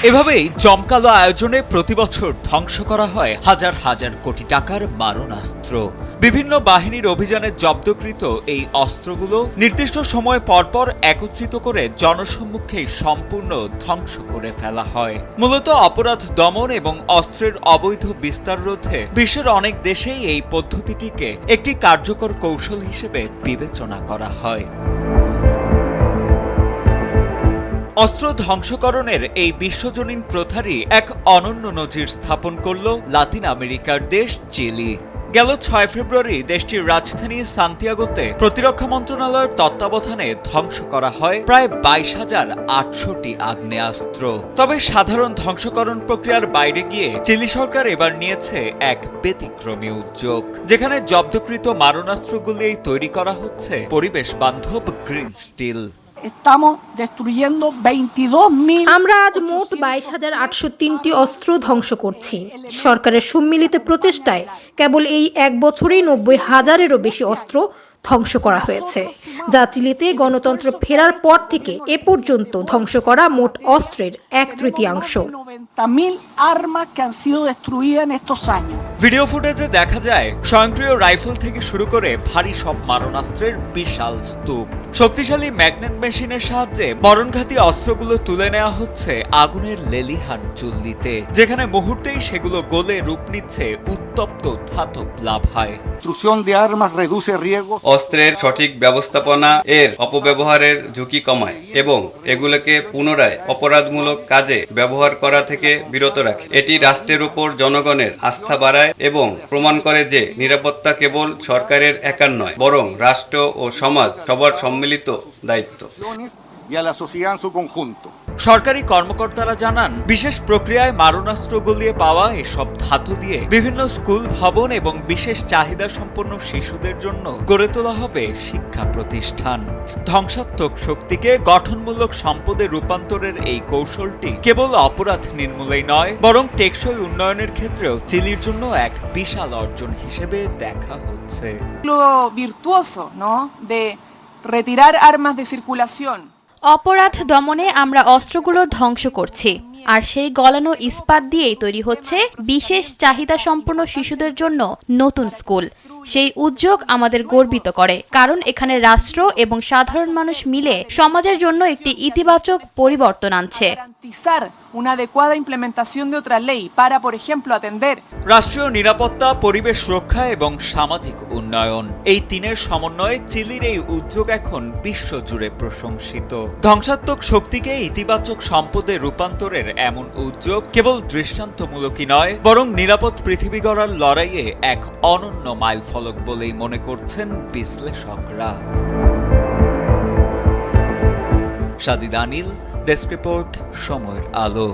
এভাবেই জমকালো আয়োজনে প্রতিবছর ধ্বংস করা হয় হাজার হাজার কোটি টাকার মারণাস্ত্র। বিভিন্ন বাহিনীর অভিযানে জব্দকৃত এই অস্ত্রগুলো নির্দিষ্ট সময় পরপর একত্রিত করে জনসম্মুখেই সম্পূর্ণ ধ্বংস করে ফেলা হয়। মূলত অপরাধ দমন এবং অস্ত্রের অবৈধ বিস্তার রোধে বিশ্বের অনেক দেশেই এই পদ্ধতিটিকে একটি কার্যকর কৌশল হিসেবে বিবেচনা করা হয়। অস্ত্র ধ্বংসকরণের এই বিশ্বজনীন প্রথারই এক অনন্য নজির স্থাপন করল লাতিন আমেরিকার দেশ চিলি। গেল ৬ ফেব্রুয়ারি দেশটির রাজধানী সান্তিয়াগোতে প্রতিরক্ষা মন্ত্রণালয়ের তত্ত্বাবধানে ধ্বংস করা হয় প্রায় ২২,৮০০টি আগ্নেয়াস্ত্র। তবে সাধারণ ধ্বংসকরণ প্রক্রিয়ার বাইরে গিয়ে চিলি সরকার এবার নিয়েছে এক ব্যতিক্রমী উদ্যোগ, যেখানে জব্দকৃত মারণাস্ত্রগুলি তৈরি করা হচ্ছে পরিবেশ বান্ধব গ্রিন স্টিল। আমরা আজ মোট ২২,৮০৩টি অস্ত্র ধ্বংস করছি। সরকারের সম্মিলিত প্রচেষ্টায় কেবল এই এক বছরেই ৯০,০০০-এরও বেশি অস্ত্র ধ্বংস করা হয়েছে, যা চিলিতে গণতন্ত্র ফেরার পর থেকে এ পর্যন্ত ধ্বংস করা মোট অস্ত্রের ১/৩। ভিডিও ফুটেজে দেখা যায় স্বয়ংক্রিয় রাইফেল থেকে শুরু করে ভারী সব মারণাস্ত্রের বিশাল স্তূপ। শক্তিশালী ম্যাগনেট মেশিনের সাহায্যে মরণঘাতী অস্ত্রগুলো তুলে নেওয়া হচ্ছে আগুনের লেলিহান চুল্লিতে, যেখানে মুহূর্তেই সেগুলো গলে রূপ নিচ্ছে উত্তপ্ত ধাতব লাভায়। অস্ত্রের সঠিক ব্যবস্থাপনা এর অপব্যবহারের ঝুঁকি কমায় এবং এগুলোকে পুনরায় অপরাধমূলক কাজে ব্যবহার করা থেকে বিরত রাখে। এটি রাষ্ট্রের উপর জনগণের আস্থা বাড়ায় এবং প্রমাণ করে যে নিরাপত্তা কেবল সরকারের একার নয়, বরং রাষ্ট্র ও সমাজ সবার সম্মিলিত দায়িত্ব। সরকারি কর্মকর্তারা জানান, বিশেষ প্রক্রিয়ায় মারণাস্ত্র গলিয়ে পাওয়া এসব ধাতু দিয়ে বিভিন্ন স্কুল ভবন এবং বিশেষ চাহিদা সম্পন্ন শিশুদের জন্য গড়ে তোলা হবে শিক্ষা প্রতিষ্ঠান। ধ্বংসাত্মক শক্তিকে গঠনমূলক সম্পদে রূপান্তরের এই কৌশলটি কেবল অপরাধ নির্মূলেই নয়, বরং টেকসই উন্নয়নের ক্ষেত্রেও চিলির জন্য এক বিশাল অর্জন হিসেবে দেখা হচ্ছে। অপরাধ দমনে আমরা অস্ত্রগুলো ধ্বংস করছি, আর সেই গলানো ইস্পাত দিয়েই তৈরি হচ্ছে বিশেষ চাহিদা সম্পন্ন শিশুদের জন্য নতুন স্কুল। সেই উদ্যোগ আমাদের গর্বিত করে, কারণ এখানে রাষ্ট্র এবং সাধারণ মানুষ মিলে সমাজের জন্য একটি ইতিবাচক পরিবর্তন আনছে। রাষ্ট্রীয় নিরাপত্তা, পরিবেশ রক্ষা এবং সামাজিক উন্নয়ন, এই তিনের সমন্বয়ে চিলির এই উদ্যোগ এখন বিশ্বজুড়ে প্রশংসিত। ধ্বংসাত্মক শক্তিকে ইতিবাচক সম্পদে রূপান্তরের এমন উদ্যোগ কেবল দৃষ্টান্তমূলকই নয়, বরং নিরাপদ পৃথিবী গড়ার লড়াইয়ে এক অনন্য মাইলফলক বলেই মনে করছেন বিশ্লেষকরা। সাজিদ আনিল, ডেস্ক রিপোর্ট, সময়ের আলো।